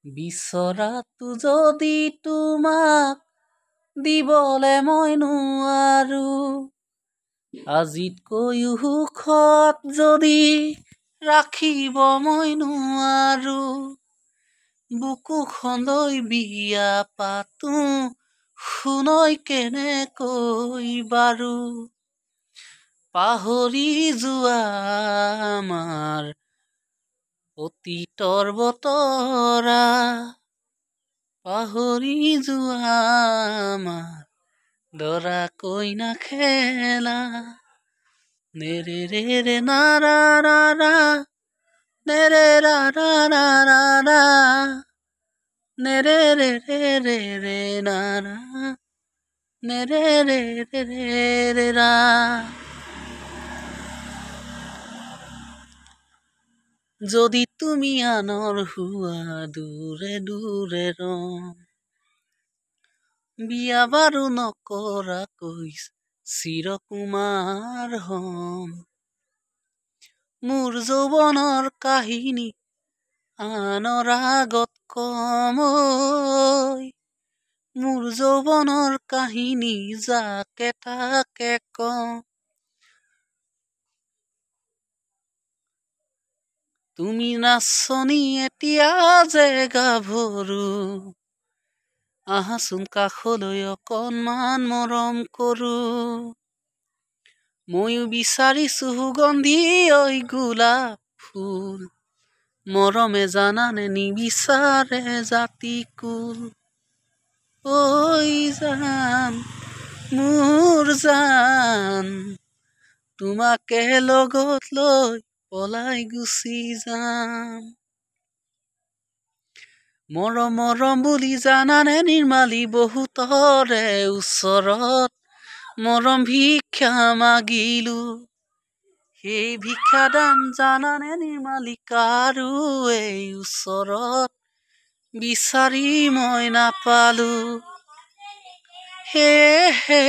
বিচৰাটো যদি তোমাক দিবলে মই নোৱাৰো, আজিতকৈও সুখত যদি ৰাখিব মই নোৱাৰো, বুকুখন লৈ বিয়া পাতো শুনৈ কেনেকৈ বাৰু, পাহৰি যোৱা আমাৰ অতীতৰ বতৰা, পাহৰি যোৱা আমাৰ দৰা কইনা খেলা, নেৰে ৰে ৰে না ৰা ৰা ৰা, নেৰে ৰা ৰা ৰা ৰা ৰা, নেৰে ৰে ৰে ৰে ৰে না ৰা, নেৰে ৰে ৰে ৰে ৰে ৰা। যদি তুমি আনৰ হোৱা দূৰে দূৰে ৰম, বিয়া বাৰু নকৰাকৈ চিৰকুমাৰ হম, মোৰ যৌৱনৰ কাহিনী আনৰ আগত কম ঐ, মোৰ যৌৱনৰ কাহিনী যাকে তাকে কম, তুমি নাচনি এতিয়া যে গাভৰু, আহাচোন কাষলৈ অকণমান মৰম কৰো, ময়ো বিচাৰিছো সুগন্ধি ঐ গোলাপ ফুল, মৰমে জানানে নিবিচাৰে জাতি কুল, ঐ জান মোৰ জান, তোমাকে লগত লৈ পলাই গুচি যাম, মৰম মৰম বুলি জানানে নিৰ্মালি বহুতৰে ওচৰত মৰম ভিক্ষা মাগিলো, সেই ভিক্ষা দান জানানে নিৰ্মালি কাৰো এই ওচৰত বিচাৰি মই নাপালো, সেয়েহে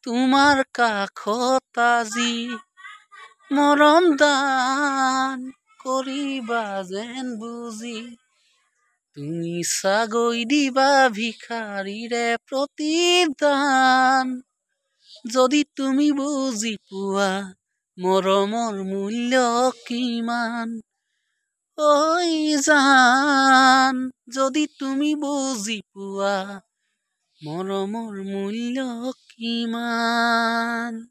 তোমাৰ কাষত আজি মৰম দান কৰিবা যেন বুজি, তুমি চাগৈ দিবা ভিখাৰীৰে প্ৰতিদান, যদি তুমি বুজি পোৱা মৰমৰ মূল্য কিমান, ঐ জান যদি তুমি বুজি পোৱা মৰমৰ মূল্য কিমান।